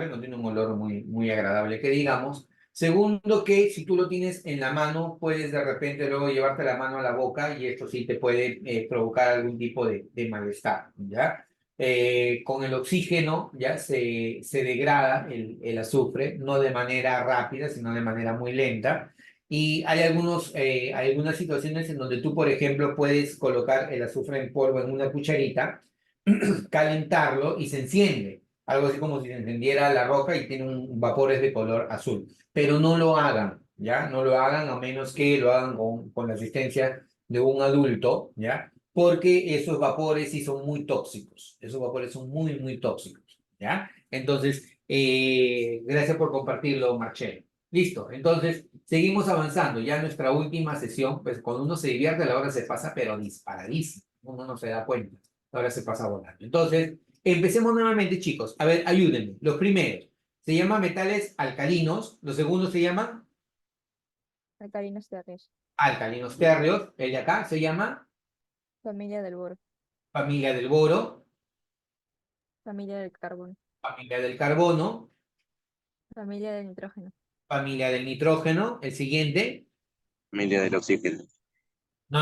agradable, no tiene un olor muy agradable que digamos. Segundo, que si tú lo tienes en la mano, puedes de repente luego llevarte la mano a la boca y esto sí te puede provocar algún tipo de malestar, ¿ya? Con el oxígeno ya se degrada el azufre, no de manera rápida, sino de manera muy lenta. Y hay algunas situaciones en donde tú, por ejemplo, puedes colocar el azufre en polvo en una cucharita, calentarlo y se enciende. Algo así como si se encendiera la roca y tiene un vapores de color azul. Pero no lo hagan, ¿ya? No lo hagan a menos que lo hagan con la asistencia de un adulto, ¿ya? Porque esos vapores sí son muy tóxicos. Esos vapores son muy tóxicos, ¿ya? Entonces, gracias por compartirlo, Marcelo. Listo, entonces seguimos avanzando. Ya nuestra última sesión, pues cuando uno se divierte, la hora se pasa, pero disparadísimo. Uno no se da cuenta. La hora se pasa volando. Entonces, empecemos nuevamente, chicos. A ver, ayúdenme. Los primeros se llaman metales alcalinos. Los segundos se llaman Alcalinos terrestres. alcalinos térreos. El de acá se llama Familia del boro. familia del boro, Familia del carbono. familia del carbono, Familia del nitrógeno. familia del nitrógeno. El siguiente. Familia del oxígeno. No.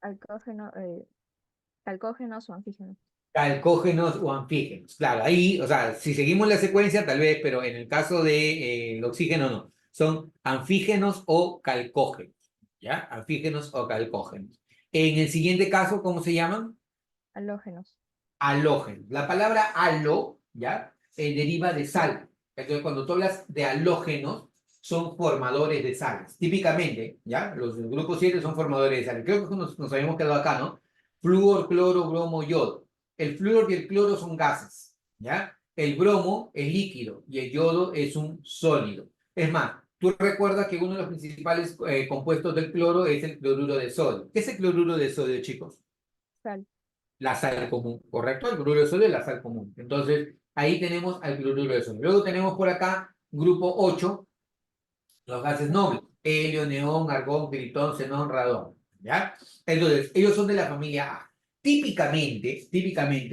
Alcógeno, calcógenos o antígenos. Calcógenos o anfígenos. Claro, ahí, o sea, si seguimos la secuencia, tal vez, pero en el caso de, el oxígeno no. Son anfígenos o calcógenos. ¿Ya? Anfígenos o calcógenos. En el siguiente caso, ¿cómo se llaman? Halógenos. Halógenos. La palabra halo, ¿ya? Deriva de sal. Entonces, cuando tú hablas de halógenos, son formadores de sales. Típicamente, ¿ya? Los del grupo 7 son formadores de sales. Creo que nos habíamos quedado acá, ¿no? Flúor, cloro, bromo, yodo. El flúor y el cloro son gases, ¿ya? El bromo es líquido y el yodo es un sólido. Es más, tú recuerdas que uno de los principales compuestos del cloro es el cloruro de sodio. ¿Qué es el cloruro de sodio, chicos? Sal. La sal común, ¿correcto? El cloruro de sodio es la sal común. Entonces, ahí tenemos al cloruro de sodio. Luego tenemos por acá, grupo 8, los gases nobles. Helio, neón, argón, gritón, xenón, radón. ¿Ya? Entonces, ellos son de la familia A. Típicamente,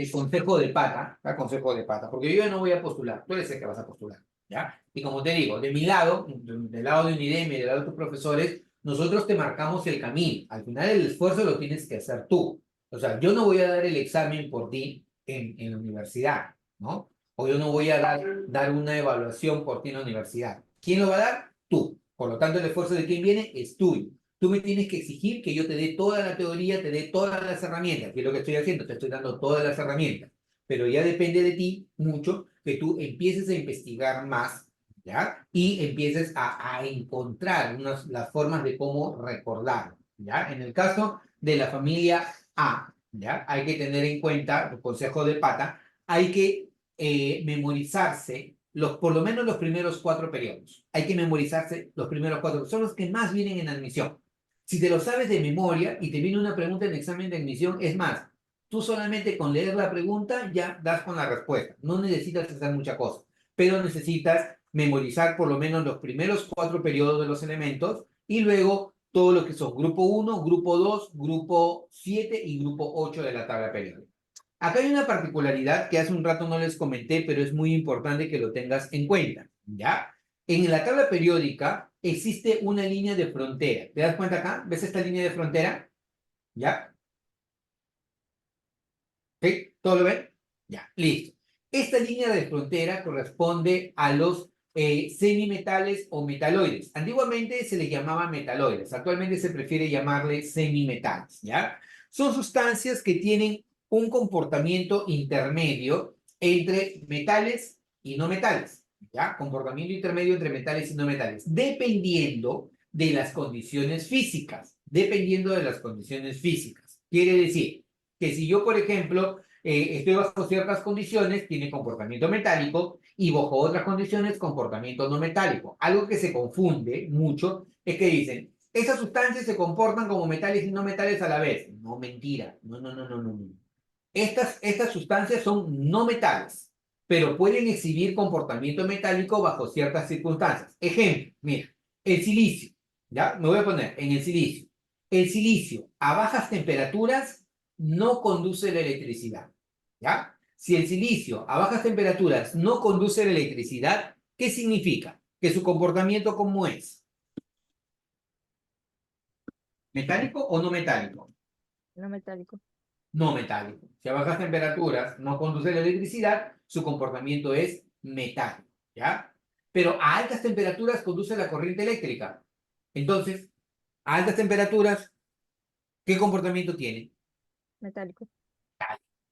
consejo de pata, ¿ya? Consejo de pata, porque yo ya no voy a postular, tú eres el que vas a postular, ¿ya? Y como te digo, de mi lado, del lado de Unidem y del lado de tus profesores, nosotros te marcamos el camino. Al final el esfuerzo lo tienes que hacer tú. O sea, yo no voy a dar el examen por ti en la universidad, ¿no? O yo no voy a dar una evaluación por ti en la universidad. ¿Quién lo va a dar? Tú. Por lo tanto, el esfuerzo de quien viene es tuyo. Tú me tienes que exigir que yo te dé toda la teoría, te dé todas las herramientas. Que es lo que estoy haciendo, te estoy dando todas las herramientas. Pero ya depende de ti mucho que tú empieces a investigar más, ¿ya? Y empieces a encontrar las formas de cómo recordarlo, ¿ya? En el caso de la familia A, ¿ya? Hay que tener en cuenta, el consejo de pata, hay que memorizarse por lo menos los primeros 4 periodos. Hay que memorizarse los primeros 4, son los que más vienen en admisión. Si te lo sabes de memoria y te viene una pregunta en examen de admisión, es más, tú solamente con leer la pregunta ya das con la respuesta. No necesitas hacer mucha cosa, pero necesitas memorizar por lo menos los primeros 4 periodos de los elementos y luego todo lo que son grupo 1, grupo 2, grupo 7 y grupo 8 de la tabla periódica. Acá hay una particularidad que hace un rato no les comenté, pero es muy importante que lo tengas en cuenta, ¿ya? En la tabla periódica existe una línea de frontera. ¿Te das cuenta acá? ¿Ves esta línea de frontera? ¿Ya? ¿Sí? ¿Todo lo ven? Ya, listo. Esta línea de frontera corresponde a los semimetales o metaloides. Antiguamente se les llamaba metaloides, actualmente se prefiere llamarle semimetales, ¿ya? Son sustancias que tienen un comportamiento intermedio entre metales y no metales, ¿ya? Comportamiento intermedio entre metales y no metales, dependiendo de las condiciones físicas, dependiendo de las condiciones físicas. Quiere decir que si yo, por ejemplo, estoy bajo ciertas condiciones, tiene comportamiento metálico, y bajo otras condiciones, comportamiento no metálico. Algo que se confunde mucho es que dicen, esas sustancias se comportan como metales y no metales a la vez. No, mentira. No. Estas sustancias son no metales, pero pueden exhibir comportamiento metálico bajo ciertas circunstancias. Ejemplo, mira, el silicio, ¿ya? Me voy a poner en el silicio. El silicio a bajas temperaturas no conduce la electricidad, ¿ya? si el silicio a bajas temperaturas no conduce la electricidad, ¿qué significa? Que su comportamiento ¿cómo es? ¿Metálico o no metálico? No metálico. No metálico. Si a bajas temperaturas no conduce la electricidad, su comportamiento es metálico, ¿ya? Pero a altas temperaturas conduce la corriente eléctrica. Entonces, a altas temperaturas, ¿qué comportamiento tiene? Metálico.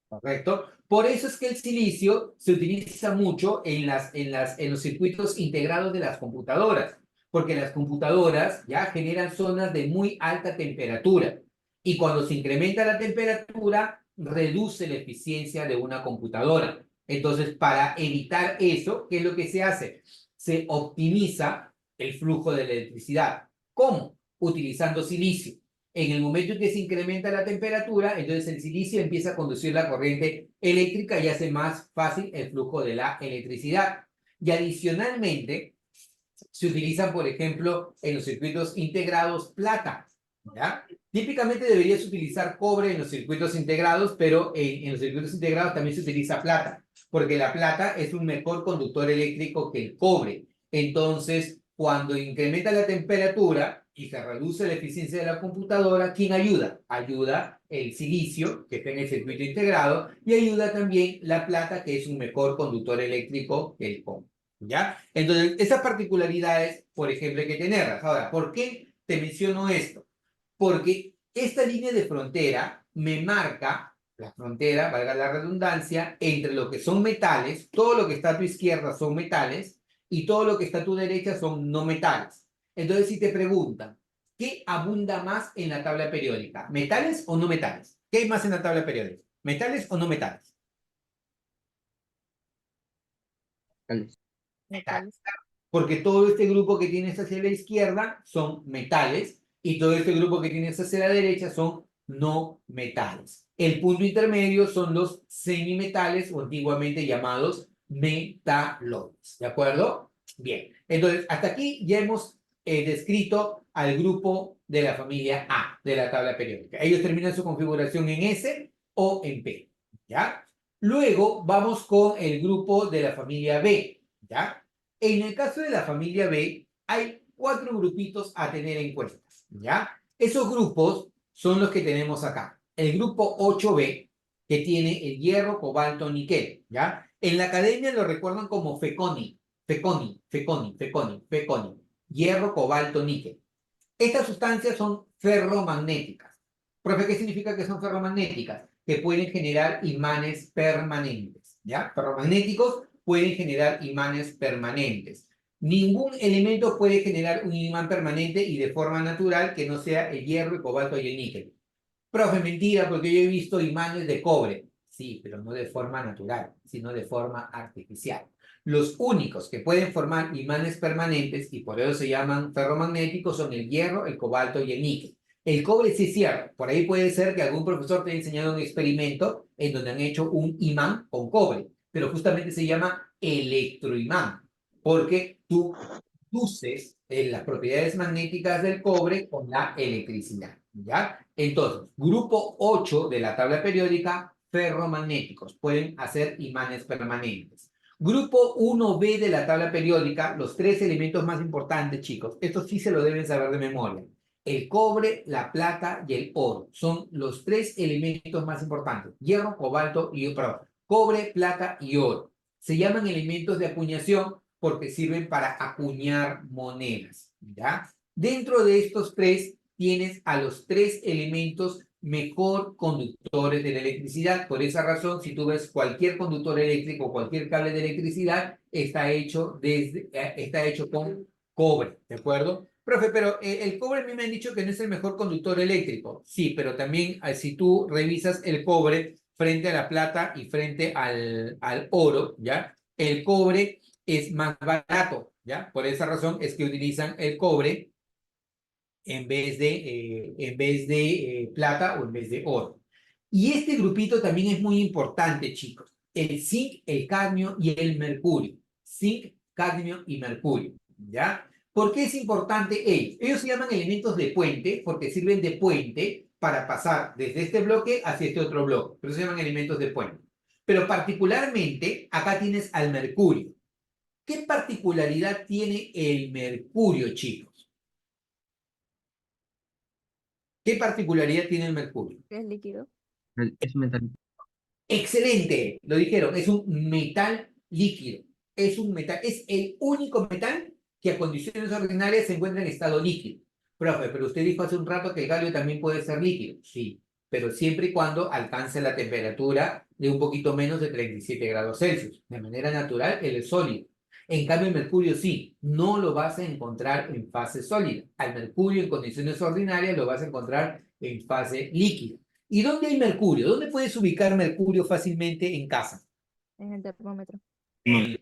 ¿Correcto? Por eso es que el silicio se utiliza mucho en los circuitos integrados de las computadoras, porque las computadoras ya generan zonas de muy alta temperatura y cuando se incrementa la temperatura, reduce la eficiencia de una computadora. Entonces, para evitar eso, ¿qué es lo que se hace? Se optimiza el flujo de la electricidad. ¿Cómo? Utilizando silicio. En el momento en que se incrementa la temperatura, entonces el silicio empieza a conducir la corriente eléctrica y hace más fácil el flujo de la electricidad. Y adicionalmente, se utilizan, por ejemplo, en los circuitos integrados plata, ¿ya? Típicamente deberías utilizar cobre en los circuitos integrados, pero en los circuitos integrados también se utiliza plata, porque la plata es un mejor conductor eléctrico que el cobre. Entonces, cuando incrementa la temperatura y se reduce la eficiencia de la computadora, ¿quién ayuda? Ayuda el silicio, que está en el circuito integrado, y ayuda también la plata, que es un mejor conductor eléctrico que el cobre. ¿Ya? Entonces, esas particularidades, por ejemplo, hay que tenerlas. Ahora, ¿por qué te menciono esto? Porque esta línea de frontera me marca la frontera, valga la redundancia, entre lo que son metales, todo lo que está a tu izquierda son metales, y todo lo que está a tu derecha son no metales. Entonces, si te preguntan, ¿qué abunda más en la tabla periódica? ¿Metales o no metales? ¿Qué hay más en la tabla periódica? ¿Metales o no metales? Metales. Metales. Porque todo este grupo que tienes hacia la izquierda son metales y todo este grupo que tienes hacia la derecha son no metales. El punto intermedio son los semimetales o antiguamente llamados metaloides. ¿De acuerdo? Bien. Entonces, hasta aquí ya hemos descrito al grupo de la familia A de la tabla periódica. Ellos terminan su configuración en S o en P. ¿Ya? Luego vamos con el grupo de la familia B. ¿Ya? En el caso de la familia B, hay 4 grupitos a tener en cuenta, ¿ya? Esos grupos son los que tenemos acá. El grupo 8B, que tiene el hierro, cobalto, níquel, ¿ya? En la academia lo recuerdan como FeConi, hierro, cobalto, níquel. Estas sustancias son ferromagnéticas. Profe, ¿qué significa que son ferromagnéticas? Que pueden generar imanes permanentes, ¿ya? Ferromagnéticos pueden generar imanes permanentes. Ningún elemento puede generar un imán permanente y de forma natural que no sea el hierro, el cobalto y el níquel. Profe, mentira, porque yo he visto imanes de cobre. Sí, pero no de forma natural, sino de forma artificial. Los únicos que pueden formar imanes permanentes, y por eso se llaman ferromagnéticos, son el hierro, el cobalto y el níquel. El cobre sí es cierto. Por ahí puede ser que algún profesor te haya enseñado un experimento en donde han hecho un imán con cobre, pero justamente se llama electroimán, porque tú induces las propiedades magnéticas del cobre con la electricidad, ¿ya? Entonces, grupo 8 de la tabla periódica, ferromagnéticos, pueden hacer imanes permanentes. Grupo 1B de la tabla periódica, los 3 elementos más importantes, chicos, estos sí se lo deben saber de memoria. El cobre, la plata y el oro son los 3 elementos más importantes. Hierro, cobalto y perdón, cobre, plata y oro. Se llaman elementos de acuñación porque sirven para acuñar monedas, ¿ya? Dentro de estos 3 tienes a los 3 elementos mejor conductores de la electricidad. Por esa razón, si tú ves cualquier conductor eléctrico, cualquier cable de electricidad, está hecho con cobre, ¿de acuerdo? Profe, pero el cobre a mí me han dicho que no es el mejor conductor eléctrico. Sí, pero también si tú revisas el cobre frente a la plata y frente al oro, ¿ya? El cobre es más barato, ¿ya? Por esa razón es que utilizan el cobre en vez de plata o en vez de oro. Y este grupito también es muy importante, chicos. El zinc, el cadmio y el mercurio. Zinc, cadmio y mercurio, ¿ya? ¿Por qué es importante ellos? Ellos se llaman elementos de puente porque sirven de puente para pasar desde este bloque hacia este otro bloque. Pero se llaman elementos de puente. Pero particularmente, acá tienes al mercurio. ¿Qué particularidad tiene el mercurio, chicos? ¿Qué particularidad tiene el mercurio? ¿Qué es líquido? Es metal. Excelente, lo dijeron, es un metal líquido. Es un metal, es el único metal que a condiciones ordinarias se encuentra en estado líquido. Profe, pero usted dijo hace un rato que el galio también puede ser líquido. Sí, pero siempre y cuando alcance la temperatura de un poquito menos de 37 grados Celsius. De manera natural, él es sólido. En cambio, el mercurio sí, no lo vas a encontrar en fase sólida. Al mercurio en condiciones ordinarias lo vas a encontrar en fase líquida. ¿Y dónde hay mercurio? ¿Dónde puedes ubicar mercurio fácilmente en casa? En el termómetro. En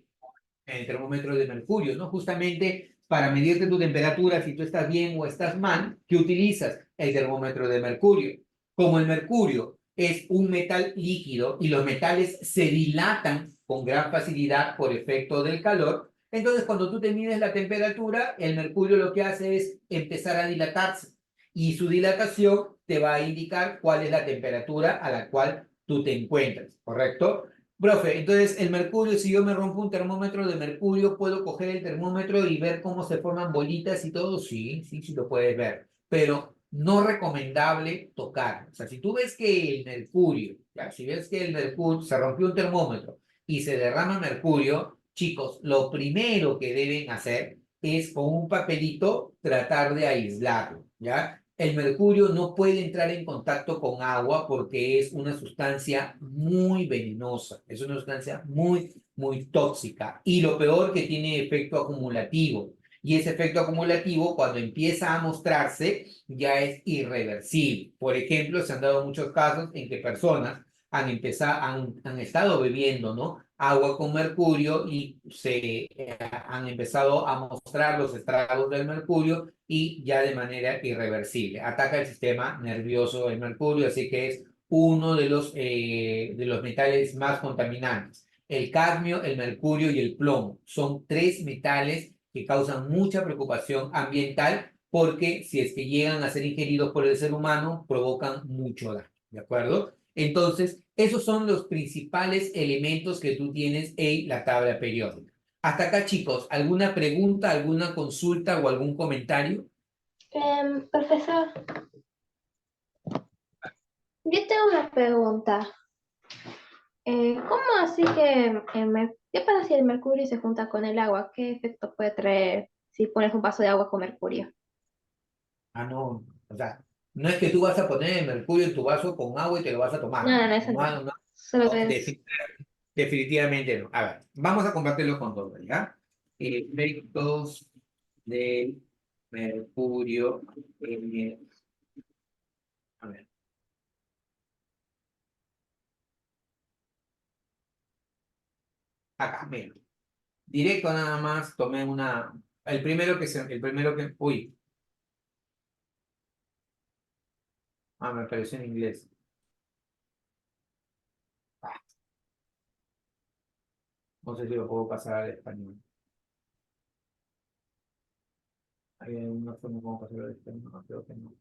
el termómetro de mercurio, ¿no? Justamente para medirte tu temperatura, si tú estás bien o estás mal, ¿qué utilizas? El termómetro de mercurio. Como el mercurio es un metal líquido y los metales se dilatan con gran facilidad por efecto del calor, entonces cuando tú te mides la temperatura, el mercurio lo que hace es empezar a dilatarse y su dilatación te va a indicar cuál es la temperatura a la cual tú te encuentras, ¿correcto? Profe, entonces el mercurio, si yo me rompo un termómetro de mercurio, ¿puedo coger el termómetro y ver cómo se forman bolitas y todo? Sí, sí, sí lo puedes ver, pero no recomendable tocar. O sea, si tú ves que el mercurio, ya, si ves que el mercurio se rompió un termómetro y se derrama mercurio, chicos, lo primero que deben hacer es con un papelito tratar de aislarlo, ¿ya? El mercurio no puede entrar en contacto con agua porque es una sustancia muy venenosa, es una sustancia muy, muy tóxica y lo peor que tiene efecto acumulativo. Y ese efecto acumulativo cuando empieza a mostrarse ya es irreversible. Por ejemplo, se han dado muchos casos en que personas han estado bebiendo, ¿no? Agua con mercurio y han empezado a mostrar los estragos del mercurio y ya de manera irreversible. Ataca el sistema nervioso el mercurio, así que es uno de los metales más contaminantes. El cadmio, el mercurio y el plomo son tres metales que causan mucha preocupación ambiental porque si es que llegan a ser ingeridos por el ser humano, provocan mucho daño, ¿de acuerdo? Entonces, esos son los principales elementos que tú tienes en la tabla periódica. Hasta acá, chicos, ¿alguna pregunta, alguna consulta o algún comentario? Profesor, yo tengo una pregunta. ¿Cómo así que qué pasa si el mercurio se junta con el agua? ¿Qué efecto puede traer si pones un vaso de agua con mercurio? Ah, no, o sea, no es que tú vas a poner el mercurio en tu vaso con agua y te lo vas a tomar. No, no, no, eso No, no. no, Solo no, que es... definitivamente no. A ver, vamos a compartirlo con todo, ¿ya? Efectos del mercurio a ver, acá, mira. Directo nada más, tomé una. El primero que. Uy, me apareció en inglés. Ah, no sé si lo puedo pasar al español. Hay una forma como pasarlo al español, no, creo que no.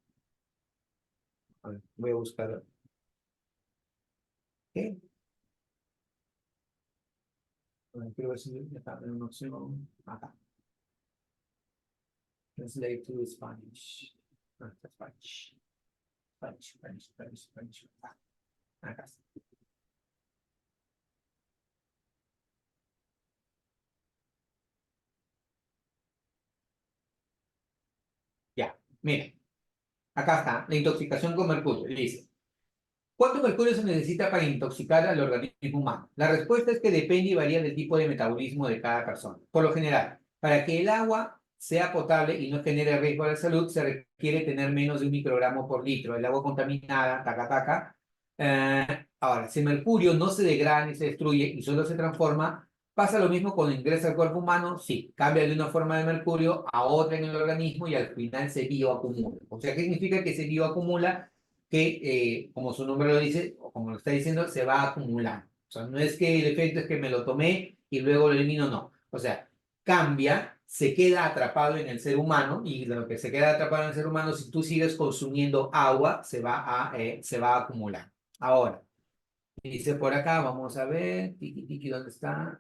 A ver, voy a buscar. ¿Qué? A ver, quiero ver si me está en una opción. Acá. Translate to Spanish. Está Spanish. Spanish, Spanish, Spanish, Spanish. Acá está. Ya, mira. Acá está, la intoxicación con mercurio. Dice, ¿cuánto mercurio se necesita para intoxicar al organismo humano? La respuesta es que depende y varía del tipo de metabolismo de cada persona. Por lo general, para que el agua sea potable y no genere riesgo a la salud, se requiere tener menos de 1 microgramo por litro. El agua contaminada, taca, taca. Ahora, si el mercurio no se degrada ni se destruye y solo se transforma, ¿pasa lo mismo cuando ingresa al cuerpo humano? Sí, cambia de una forma de mercurio a otra en el organismo y al final se bioacumula. O sea, ¿qué significa que se bioacumula? Que, como su nombre lo dice, o como lo está diciendo, se va acumulando. O sea, no es que el efecto es que me lo tomé y luego lo elimino, no. O sea, cambia, se queda atrapado en el ser humano y lo que se queda atrapado en el ser humano, si tú sigues consumiendo agua, se va a acumular. Ahora, Dice por acá, vamos a ver, tiki tiki, ¿dónde está?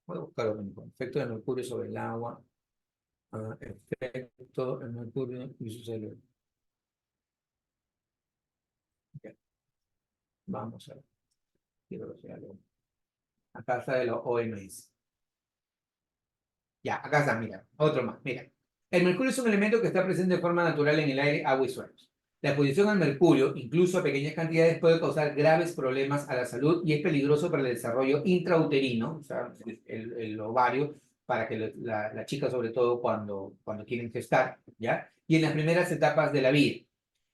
Voy a buscar un efecto de mercurio sobre el agua. Efecto de mercurio y sus elementos. Ya, vamos a ver. Quiero ver si hay algo. Acá está de los OMS. Ya, acá está, mira, otro más, mira. El mercurio es un elemento que está presente de forma natural en el aire, agua y suelos. La exposición al mercurio, incluso a pequeñas cantidades, puede causar graves problemas a la salud y es peligroso para el desarrollo intrauterino, o sea, el ovario, para que la chica, sobre todo cuando quieren gestar, ¿ya? Y en las primeras etapas de la vida.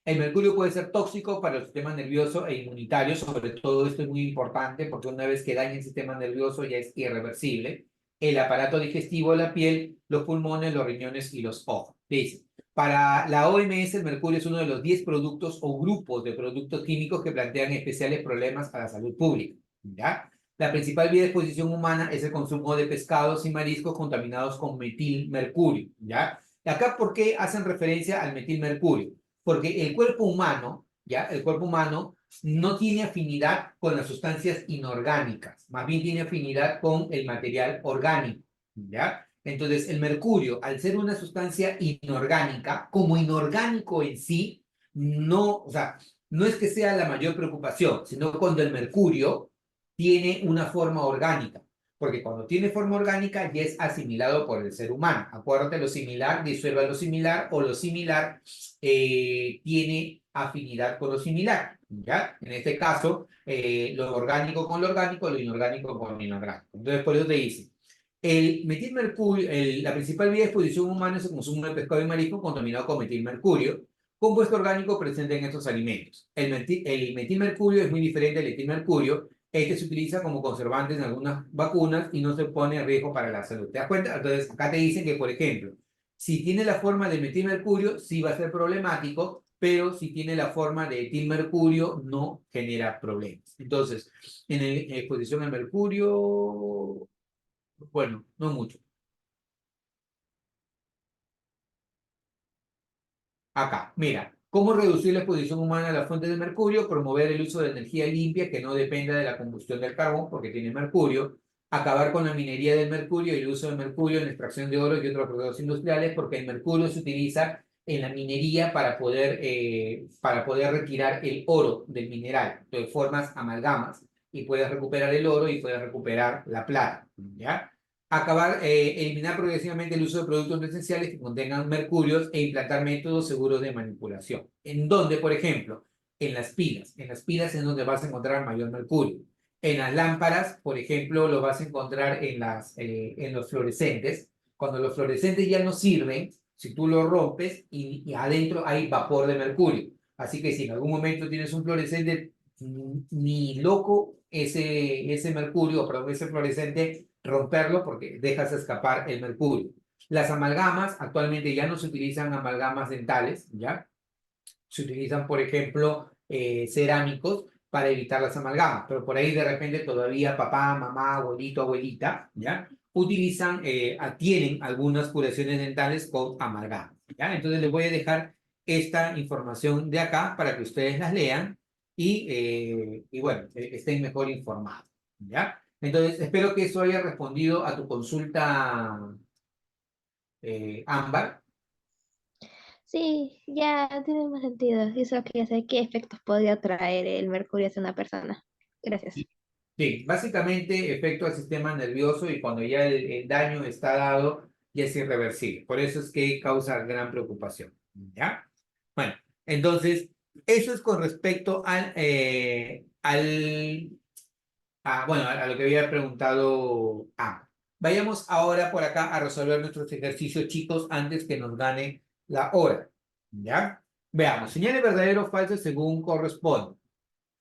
El mercurio puede ser tóxico para el sistema nervioso e inmunitario, sobre todo esto es muy importante porque una vez que daña el sistema nervioso ya es irreversible. El aparato digestivo, la piel, los pulmones, los riñones y los ojos. Dice, para la OMS el mercurio es uno de los 10 productos o grupos de productos químicos que plantean especiales problemas a la salud pública. ¿Ya? La principal vía de exposición humana es el consumo de pescados y mariscos contaminados con metilmercurio. ¿Ya? Acá, ¿por qué hacen referencia al metilmercurio? Porque el cuerpo humano, ¿ya? El cuerpo humano no tiene afinidad con las sustancias inorgánicas, más bien tiene afinidad con el material orgánico, ¿ya? Entonces, el mercurio, al ser una sustancia inorgánica, como inorgánico en sí, no, o sea, no es que sea la mayor preocupación, sino cuando el mercurio tiene una forma orgánica. Porque cuando tiene forma orgánica ya es asimilado por el ser humano. Acuérdate, lo similar disuelve lo similar o lo similar tiene afinidad con lo similar. ¿Ya? En este caso, lo orgánico con lo orgánico, lo inorgánico con lo inorgánico. Entonces, por eso te dice, el metilmercurio, la principal vía de exposición humana es el consumo de pescado y marisco contaminado con metilmercurio, compuesto orgánico presente en estos alimentos. El metilmercurio es muy diferente al etilmercurio. Este se utiliza como conservante en algunas vacunas y no se pone en riesgo para la salud. ¿Te das cuenta? Entonces, acá te dicen que, por ejemplo, si tiene la forma de metilmercurio, sí va a ser problemático, pero si tiene la forma de etilmercurio, no genera problemas. Entonces, en exposición al mercurio, bueno, no mucho. Acá, mira, ¿cómo reducir la exposición humana a las fuentes de mercurio? Promover el uso de energía limpia que no dependa de la combustión del carbón, porque tiene mercurio. Acabar con la minería del mercurio y el uso de mercurio en la extracción de oro y otros productos industriales, porque el mercurio se utiliza en la minería para poder retirar el oro del mineral. Entonces formas amalgamas y puedes recuperar el oro y puedes recuperar la plata, ¿ya? Eliminar progresivamente el uso de productos no esenciales que contengan mercurios e implantar métodos seguros de manipulación. ¿En dónde, por ejemplo? En las pilas. En las pilas es donde vas a encontrar mayor mercurio. En las lámparas, por ejemplo, lo vas a encontrar en los fluorescentes. Cuando los fluorescentes ya no sirven, si tú los rompes y adentro hay vapor de mercurio. Así que si en algún momento tienes un fluorescente, ni loco ese mercurio, perdón, ese fluorescente, romperlo porque dejas escapar el mercurio. Las amalgamas, actualmente ya no se utilizan amalgamas dentales, ¿ya? Se utilizan, por ejemplo, cerámicos para evitar las amalgamas, pero por ahí de repente todavía papá, mamá, abuelito, abuelita, ¿ya? Tienen algunas curaciones dentales con amalgama, ¿ya? Entonces les voy a dejar esta información de acá para que ustedes las lean y bueno, estén mejor informados, ¿ya? Entonces, espero que eso haya respondido a tu consulta, Ámbar. Sí, ya tiene más sentido. Eso que ya sé qué efectos podría traer el mercurio hacia una persona. Gracias. Sí, básicamente efecto al sistema nervioso y cuando ya el daño está dado, ya es irreversible. Por eso es que causa gran preocupación. ¿Ya? Bueno, entonces, eso es con respecto bueno, a lo que había preguntado. Vayamos ahora por acá a resolver nuestros ejercicios, chicos, antes que nos gane la hora. ¿Ya? Veamos, señale verdadero o falso según corresponde.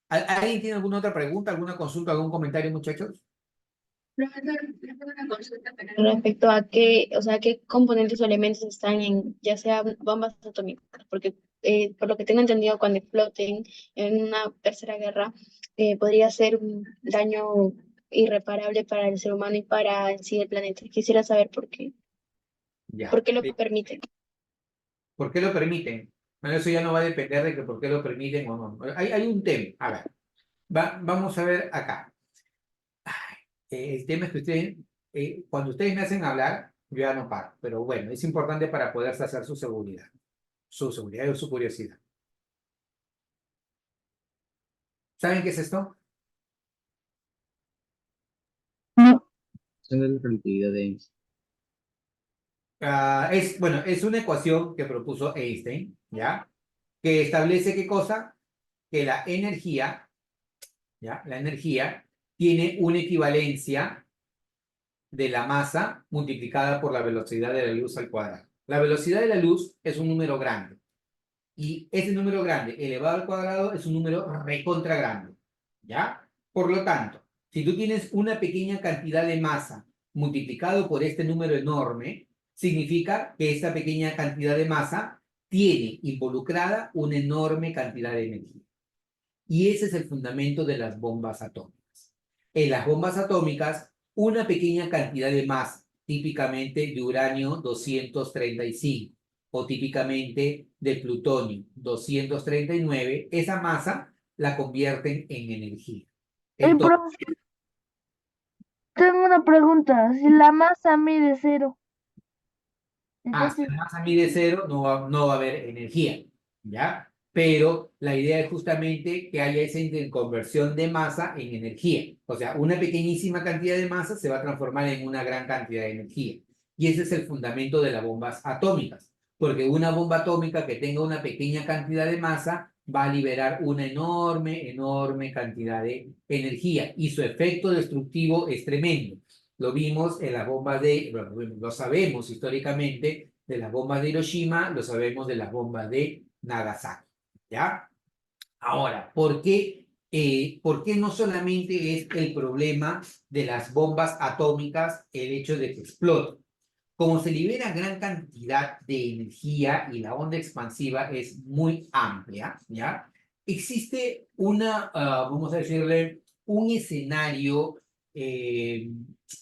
¿Alguien tiene alguna otra pregunta, alguna consulta, algún comentario, muchachos? Una consulta respecto a qué, o sea, qué componentes o elementos están en, ya sea bombas atómicas, porque por lo que tengo entendido, cuando exploten en una tercera guerra, podría ser un daño irreparable para el ser humano y para en sí el planeta. Quisiera saber Ya. por qué lo permiten. ¿Por qué lo permiten? Bueno, eso ya no va a depender de que por qué lo permiten o no. Hay un tema. A ver, vamos a ver acá. El tema es que ustedes, cuando ustedes me hacen hablar, yo ya no paro. Pero bueno, es importante para poder saciar su seguridad o su curiosidad. ¿Saben qué es esto? Esa es la relatividad de Einstein. Bueno, es una ecuación que propuso Einstein, ¿ya? Que establece qué cosa, que la energía, ¿ya? La energía tiene una equivalencia de la masa multiplicada por la velocidad de la luz al cuadrado. La velocidad de la luz es un número grande. Y ese número grande elevado al cuadrado es un número recontra grande, ¿ya? Por lo tanto, si tú tienes una pequeña cantidad de masa multiplicado por este número enorme, significa que esta pequeña cantidad de masa tiene involucrada una enorme cantidad de energía. Y ese es el fundamento de las bombas atómicas. En las bombas atómicas, una pequeña cantidad de masa, típicamente de uranio 235 o típicamente de plutonio 239, esa masa la convierten en energía. Entonces, profe, tengo una pregunta. Si la masa mide cero, si entonces, la masa mide cero, no va a haber energía, ¿ya? Pero la idea es justamente que haya esa interconversión de masa en energía. O sea, una pequeñísima cantidad de masa se va a transformar en una gran cantidad de energía. Y ese es el fundamento de las bombas atómicas. Porque una bomba atómica que tenga una pequeña cantidad de masa va a liberar una enorme cantidad de energía. Y su efecto destructivo es tremendo. Lo vimos en las bombas bueno, lo sabemos históricamente de las bombas de Hiroshima, lo sabemos de las bombas de Nagasaki, ¿ya? Ahora, por qué no solamente es el problema de las bombas atómicas el hecho de que exploten? Como se libera gran cantidad de energía y la onda expansiva es muy amplia, ¿ya? Existe vamos a decirle, eh,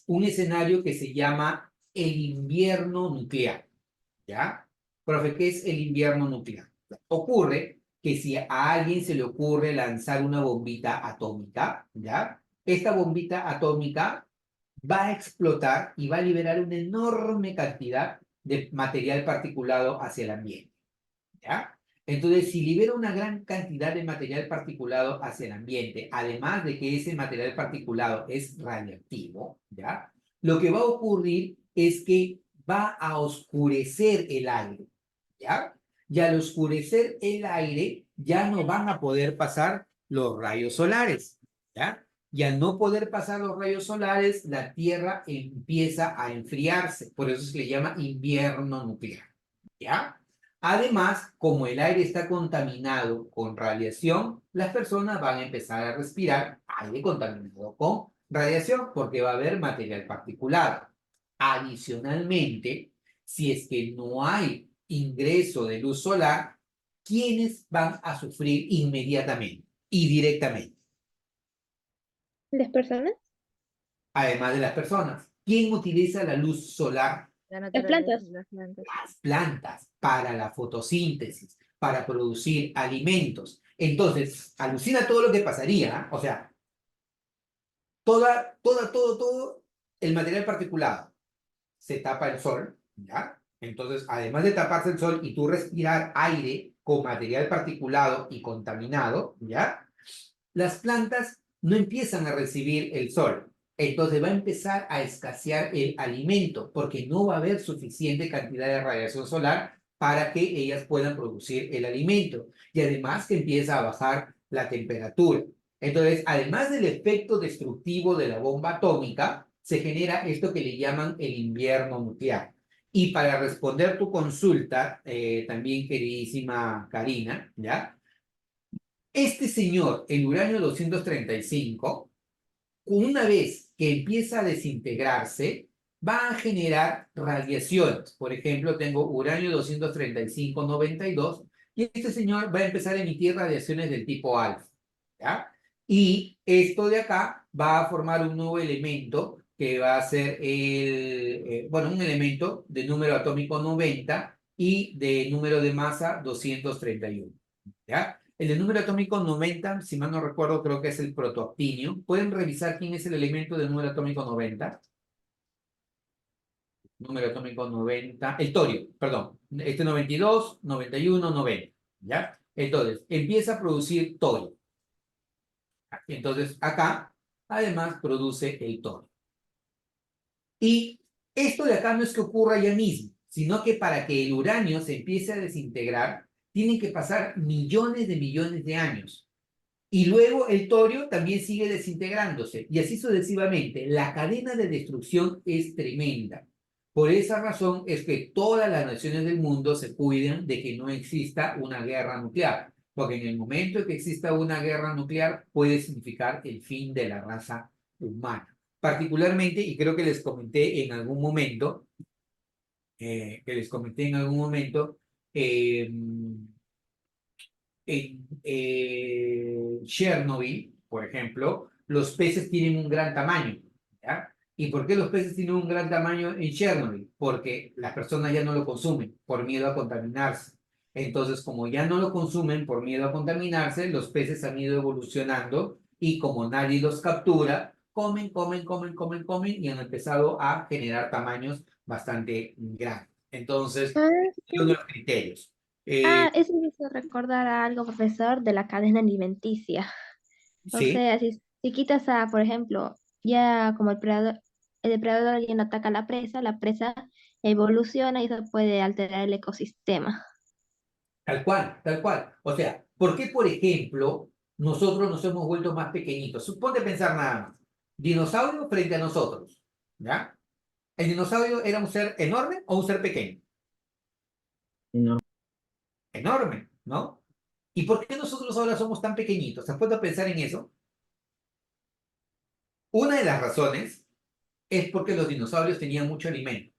un escenario que se llama el invierno nuclear, ¿ya? Profe, ¿qué es el invierno nuclear? Ocurre que si a alguien se le ocurre lanzar una bombita atómica, ¿ya? Esta bombita atómica va a explotar y va a liberar una enorme cantidad de material particulado hacia el ambiente, ¿ya? Entonces, si libera una gran cantidad de material particulado hacia el ambiente, además de que ese material particulado es radiactivo, ¿ya? Lo que va a ocurrir es que va a oscurecer el aire, ¿ya? Y al oscurecer el aire, ya no van a poder pasar los rayos solares, ¿ya? Y al no poder pasar los rayos solares, la Tierra empieza a enfriarse. Por eso se le llama invierno nuclear, ¿ya? Además, como el aire está contaminado con radiación, las personas van a empezar a respirar aire contaminado con radiación porque va a haber material particulado. Adicionalmente, si es que no hay ingreso de luz solar, ¿quiénes van a sufrir inmediatamente y directamente? ¿Las personas? Además de las personas. ¿Quién utiliza la luz solar? La Las naturaleza, plantas. las plantas. Las plantas para la fotosíntesis, para producir alimentos. Entonces, alucina todo lo que pasaría, ¿eh? O sea, todo el material particulado se tapa el sol, ¿ya? Entonces, además de taparse el sol y tú respirar aire con material particulado y contaminado, ¿ya? Las plantas no empiezan a recibir el sol. Entonces va a empezar a escasear el alimento porque no va a haber suficiente cantidad de radiación solar para que ellas puedan producir el alimento. Y además que empieza a bajar la temperatura. Entonces, además del efecto destructivo de la bomba atómica, se genera esto que le llaman el invierno nuclear. Y para responder tu consulta, también queridísima Karina, ¿ya? Este señor, el uranio 235, una vez que empieza a desintegrarse, va a generar radiaciones. Por ejemplo, tengo uranio 235-92 y este señor va a empezar a emitir radiaciones del tipo alfa, ¿ya? Y esto de acá va a formar un nuevo elemento que va a ser bueno, un elemento de número atómico 90 y de número de masa 231. ¿Ya? El de número atómico 90, si mal no recuerdo, creo que es el protoactinio. ¿Pueden revisar quién es el elemento de número atómico 90? Número atómico 90, el torio, perdón. Este 92, 91, 90. ¿Ya? Entonces, empieza a producir torio. Entonces, acá, además, produce el torio. Y esto de acá no es que ocurra ya mismo, sino que para que el uranio se empiece a desintegrar, tienen que pasar millones de años. Y luego el torio también sigue desintegrándose, y así sucesivamente. La cadena de destrucción es tremenda. Por esa razón es que todas las naciones del mundo se cuidan de que no exista una guerra nuclear, porque en el momento en que exista una guerra nuclear puede significar el fin de la raza humana. Particularmente, y creo que les comenté en algún momento, en Chernobyl, por ejemplo, los peces tienen un gran tamaño, ¿ya? ¿Y por qué los peces tienen un gran tamaño en Chernobyl? Porque las personas ya no lo consumen por miedo a contaminarse. Entonces, como ya no lo consumen por miedo a contaminarse, los peces han ido evolucionando y como nadie los captura, comen y han empezado a generar tamaños bastante grandes. Entonces, Ah, es uno de los criterios. eso me hizo recordar a algo, profesor, de la cadena alimenticia. O Sí. sea, si quitas a, por ejemplo, ya como el depredador ya no ataca a la presa evoluciona y eso puede alterar el ecosistema. Tal cual, tal cual. O sea, ¿por qué, por ejemplo, nosotros nos hemos vuelto más pequeñitos? Suponte pensar nada más. Dinosaurio frente a nosotros, ¿ya? ¿El dinosaurio era un ser enorme o un ser pequeño? No, Enorme, ¿no? ¿Y por qué nosotros ahora somos tan pequeñitos? ¿Se has puesto a pensar en eso? Una de las razones es porque los dinosaurios tenían mucho alimento.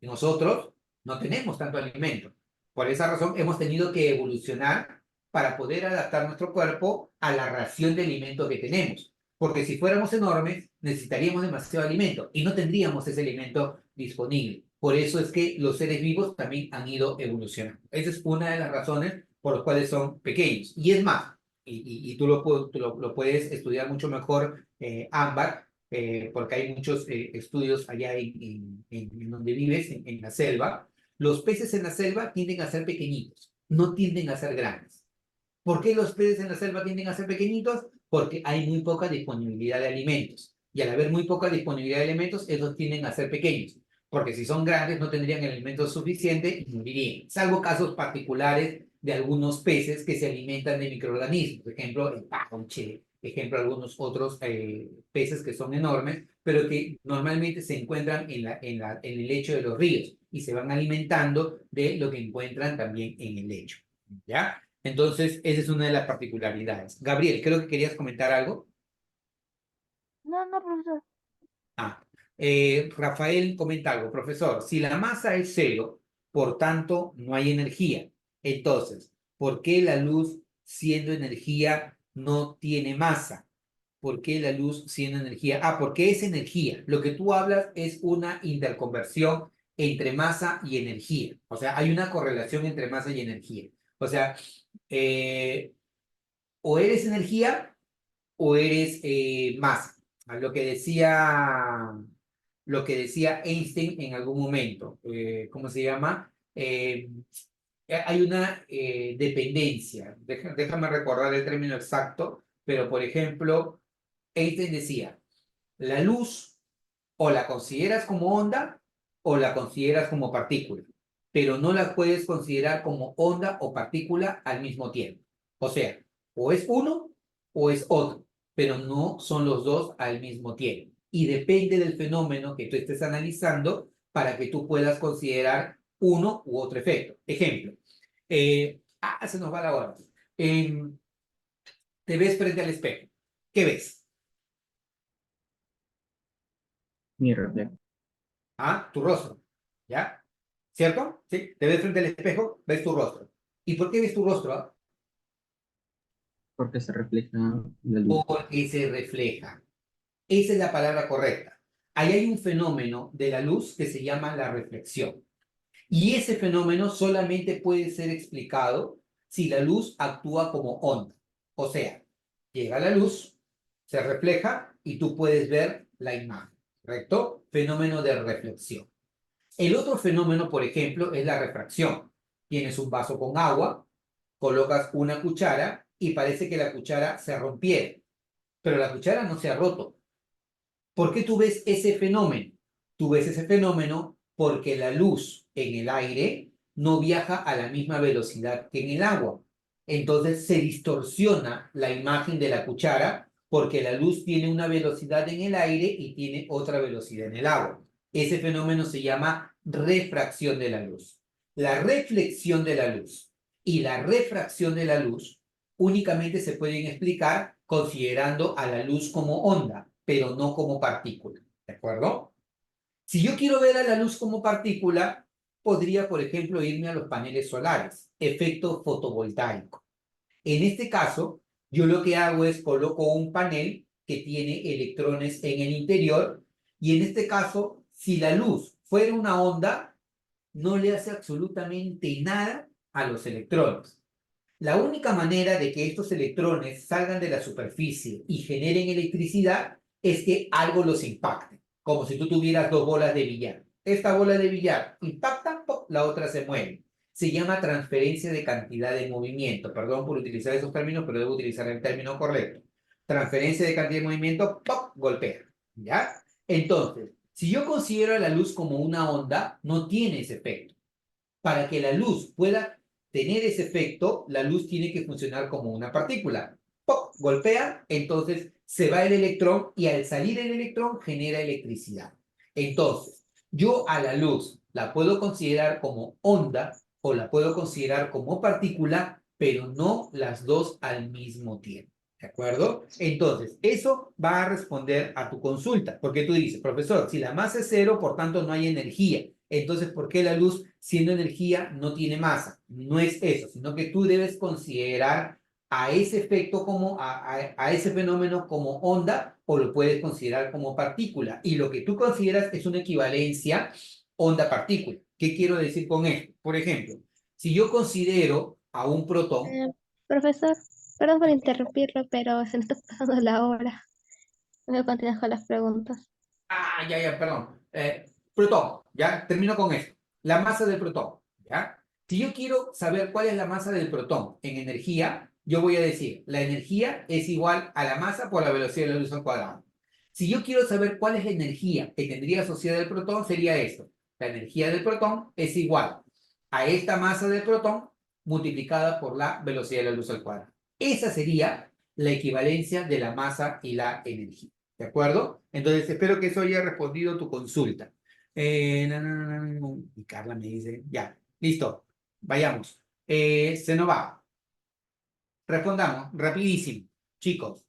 Y nosotros no tenemos tanto alimento. Por esa razón hemos tenido que evolucionar para poder adaptar nuestro cuerpo a la ración de alimento que tenemos. Porque si fuéramos enormes, necesitaríamos demasiado alimento y no tendríamos ese alimento disponible. Por eso es que los seres vivos también han ido evolucionando. Esa es una de las razones por las cuales son pequeños. Y es más, y tú lo puedes estudiar mucho mejor, Ámbar, porque hay muchos estudios allá en donde vives, en la selva. Los peces en la selva tienden a ser pequeñitos, no tienden a ser grandes. ¿Por qué los peces en la selva tienden a ser pequeñitos? Porque hay muy poca disponibilidad de alimentos. Y al haber muy poca disponibilidad de alimentos, ellos tienden a ser pequeños. Porque si son grandes, no tendrían el alimento suficiente y morirían. Salvo casos particulares de algunos peces que se alimentan de microorganismos. Por ejemplo, el pajauche. Ejemplo, algunos otros peces que son enormes, pero que normalmente se encuentran en el lecho de los ríos y se van alimentando de lo que encuentran también en el lecho. ¿Ya? Entonces, esa es una de las particularidades. Gabriel, creo que querías comentar algo. No, no, profesor. Ah, Rafael comenta algo. Profesor, si la masa es cero, por tanto, no hay energía. Entonces, ¿por qué la luz, siendo energía, no tiene masa? ¿Por qué la luz, siendo energía? Ah, porque es energía. Lo que tú hablas es una interconversión entre masa y energía. O sea, hay una correlación entre masa y energía. O sea, eh, o eres energía o eres masa. A lo que decía Einstein en algún momento. ¿Cómo se llama? Hay una dependencia. Déjame recordar el término exacto, pero por ejemplo, Einstein decía, la luz o la consideras como onda o la consideras como partícula, pero no la puedes considerar como onda o partícula al mismo tiempo. O sea, o es uno o es otro, pero no son los dos al mismo tiempo. Y depende del fenómeno que tú estés analizando para que tú puedas considerar uno u otro efecto. Ejemplo, se nos va la hora. Te ves frente al espejo. ¿Qué ves? mi reflejo. Tu rostro, ¿ya? ¿Cierto? ¿Sí? Te ves frente al espejo, ves tu rostro. ¿Y por qué ves tu rostro? Porque se refleja la luz. Porque se refleja. Esa es la palabra correcta. Ahí hay un fenómeno de la luz que se llama la reflexión. Y ese fenómeno solamente puede ser explicado si la luz actúa como onda. O sea, llega la luz, se refleja y tú puedes ver la imagen, ¿correcto? Fenómeno de reflexión. El otro fenómeno, por ejemplo, es la refracción. Tienes un vaso con agua, colocas una cuchara y parece que la cuchara se rompiera, pero la cuchara no se ha roto. ¿Por qué tú ves ese fenómeno? Tú ves ese fenómeno porque la luz en el aire no viaja a la misma velocidad que en el agua. Entonces se distorsiona la imagen de la cuchara porque la luz tiene una velocidad en el aire y tiene otra velocidad en el agua. Ese fenómeno se llama refracción de la luz. La reflexión de la luz y la refracción de la luz únicamente se pueden explicar considerando a la luz como onda, pero no como partícula, ¿de acuerdo? Si yo quiero ver a la luz como partícula, podría, por ejemplo, irme a los paneles solares, efecto fotovoltaico. En este caso, yo lo que hago es coloco un panel que tiene electrones en el interior y en este caso, si la luz fuera una onda, no le hace absolutamente nada a los electrones. La única manera de que estos electrones salgan de la superficie y generen electricidad es que algo los impacte, como si tú tuvieras dos bolas de billar. Esta bola de billar impacta, ¡pop!, la otra se mueve. Se llama transferencia de cantidad de movimiento. Perdón por utilizar esos términos, pero debo utilizar el término correcto. Transferencia de cantidad de movimiento, ¡pop!, golpea. ¿Ya? Entonces, si yo considero a la luz como una onda, no tiene ese efecto. Para que la luz pueda tener ese efecto, la luz tiene que funcionar como una partícula. ¡Pop! Golpea, entonces se va el electrón y al salir el electrón genera electricidad. Entonces, yo a la luz la puedo considerar como onda o la puedo considerar como partícula, pero no las dos al mismo tiempo. ¿De acuerdo? Entonces, eso va a responder a tu consulta, porque tú dices, profesor, si la masa es cero, por tanto no hay energía. Entonces, ¿por qué la luz, siendo energía, no tiene masa? No es eso, sino que tú debes considerar a ese efecto como, a ese fenómeno como onda o lo puedes considerar como partícula. Y lo que tú consideras es una equivalencia onda-partícula. ¿Qué quiero decir con esto? Por ejemplo, si yo considero a un protón, Profesor, perdón por interrumpirlo, pero se nos está pasando la hora. Voy a continuar con las preguntas. ya, perdón. Protón, ¿ya? Termino con esto. La masa del protón, ¿ya? Si yo quiero saber cuál es la masa del protón en energía, yo voy a decir, la energía es igual a la masa por la velocidad de la luz al cuadrado. Si yo quiero saber cuál es la energía que tendría asociada el protón, sería esto. La energía del protón es igual a esta masa del protón multiplicada por la velocidad de la luz al cuadrado. Esa sería la equivalencia de la masa y la energía. ¿De acuerdo? Entonces, espero que eso haya respondido tu consulta. Y Carla me dice, ya, listo, vayamos. Se nos va. Respondamos, rapidísimo. Chicos,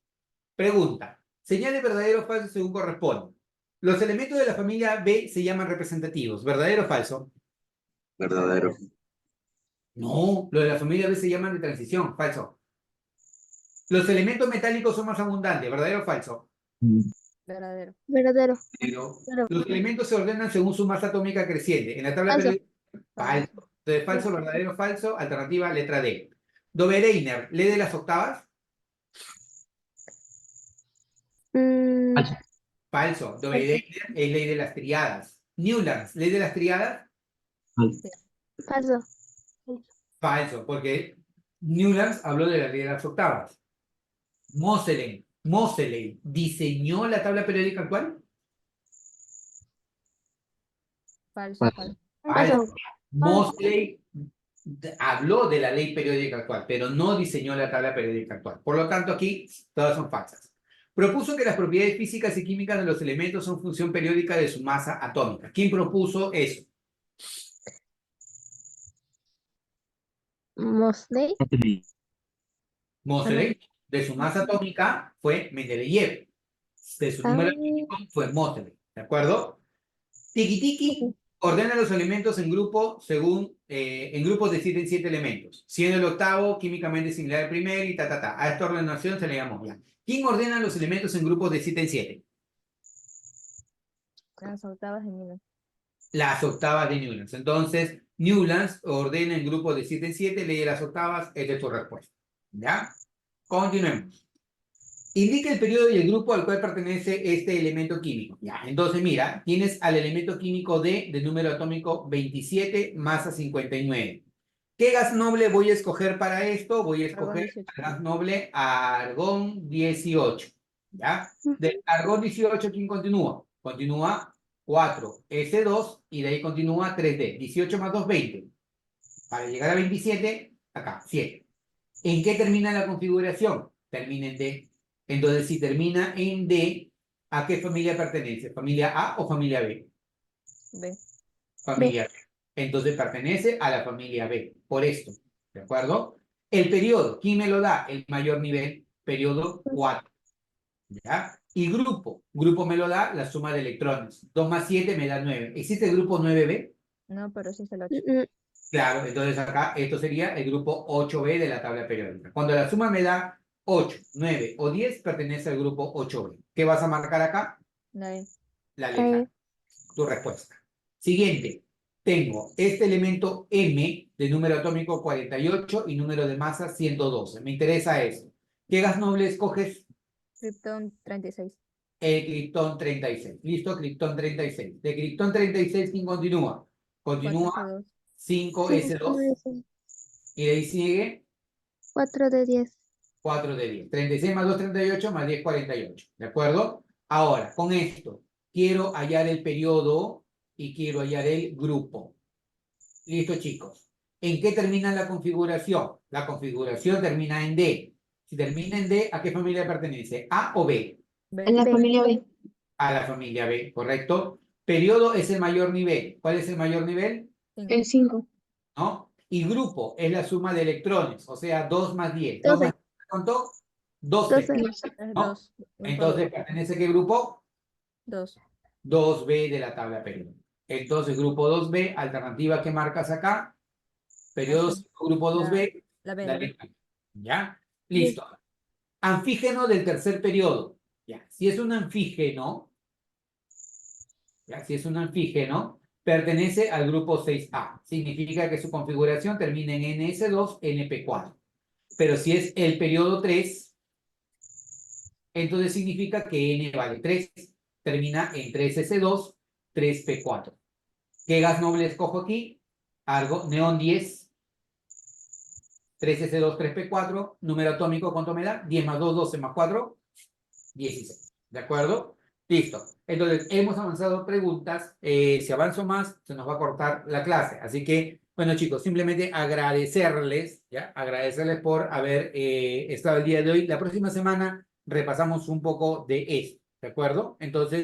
pregunta. Señale verdadero o falso según corresponde. Los elementos de la familia B se llaman representativos. ¿Verdadero o falso? Verdadero. No, los de la familia B se llaman de transición. Falso. Los elementos metálicos son más abundantes. ¿Verdadero o falso? Verdadero. Verdadero. Pero Verdadero. los elementos se ordenan según su masa atómica creciente. En la tabla Falso. periódica, falso. Entonces, falso, verdadero, falso. Alternativa, letra D. Dobereiner, ¿lee de las octavas? Mm, Falso. Falso. Dobereiner es ley de las triadas. Newlands, ¿ley de las triadas? Falso. falso. Falso, porque Newlands habló de la ley de las octavas. Moseley, ¿diseñó la tabla periódica actual? Falso. Falso. Falso. Moseley habló de la ley periódica actual, pero no diseñó la tabla periódica actual. Por lo tanto, aquí todas son falsas. Propuso que las propiedades físicas y químicas de los elementos son función periódica de su masa atómica. ¿Quién propuso eso? Mosley. Moseley. De su masa atómica fue Mendeleev. De su número atómico fue Moseley. ¿De acuerdo? Tiki-tiki ordena los elementos en grupos según en grupos de 7 en 7 elementos, siendo el octavo químicamente similar al primer y ta. A esta ordenación se le llamamos ya. ¿Quién ordena los elementos en grupos de 7 en 7? Las octavas de Newland. las octavas de Newlands. Entonces, Newlands ordena en grupos de 7 en 7, lee las octavas, esta es tu respuesta. ¿Ya? Continuemos. Indica el periodo y el grupo al cual pertenece este elemento químico. Ya, entonces mira, tienes al elemento químico D de número atómico 27, masa 59. ¿Qué gas noble voy a escoger para esto? Voy a Argón escoger 18. el gas noble argón 18. ¿Ya? Del argón 18, ¿quién continúa? Continúa 4S2 y de ahí continúa 3D. 18 más 2, 20. Para llegar a 27, acá, 7. ¿En qué termina la configuración? Termina en D. Entonces, si termina en D, ¿a qué familia pertenece? ¿Familia A o familia B? B. Familia B. Entonces pertenece a la familia B, por esto, ¿de acuerdo? El periodo, ¿quién me lo da? El mayor nivel, periodo 4, ¿ya? Y grupo me lo da la suma de electrones. 2 más 7 me da 9. ¿Existe el grupo 9B? No, pero sí es el 8. Claro, entonces acá esto sería el grupo 8B de la tabla periódica. Cuando la suma me da 8, 9 o 10, pertenece al grupo 8B. ¿Qué vas a marcar acá? Nadie. La letra. Tu respuesta. Siguiente. Tengo este elemento M de número atómico 48 y número de masa 112. Me interesa eso. ¿Qué gas noble escoges? Krypton 36. El criptón 36. ¿Listo? Criptón 36. De criptón 36, ¿quién continúa? Continúa 4S2. 5S2 y de ahí sigue 4 de 10. 4 de 10. 36 más 2, 38 más 10, 48. ¿De acuerdo? Ahora, con esto, quiero hallar el periodo y quiero hallar el grupo. Listo, chicos. ¿En qué termina la configuración? La configuración termina en D. Si termina en D, ¿a qué familia pertenece? ¿A o B? B. En la familia B. A la familia B, ¿correcto? Periodo es el mayor nivel. ¿Cuál es el mayor nivel? 5. El 5. ¿No? Y grupo es la suma de electrones, o sea, 2 más 10. 2 más 10, ¿cuánto? 12, 12. Es ¿no? 2. Entonces, ¿pertenece a qué grupo? 2. 2B de la tabla periódica. Entonces, grupo 2B, alternativa que marcas acá, periodo Así. 5, grupo 2B, La B. la La B. letra. ¿Ya? Listo. Anfígeno del tercer periodo. Ya. Si es un anfígeno, pertenece al grupo 6A. Significa que su configuración termina en NS2, NP4. Pero si es el periodo 3, entonces significa que N vale 3. Termina en 3S2, 3P4. ¿Qué gas noble escojo aquí? Neón 10, 3S2, 3P4. Número atómico, ¿cuánto me da? 10 más 2, 12 más 4, 16. ¿De acuerdo? Listo. Entonces, hemos avanzado preguntas. Si avanzo más, se nos va a cortar la clase. Así que, bueno, chicos, simplemente agradecerles, ¿ya? Agradecerles por haber estado el día de hoy. La próxima semana repasamos un poco de esto, ¿de acuerdo? Entonces,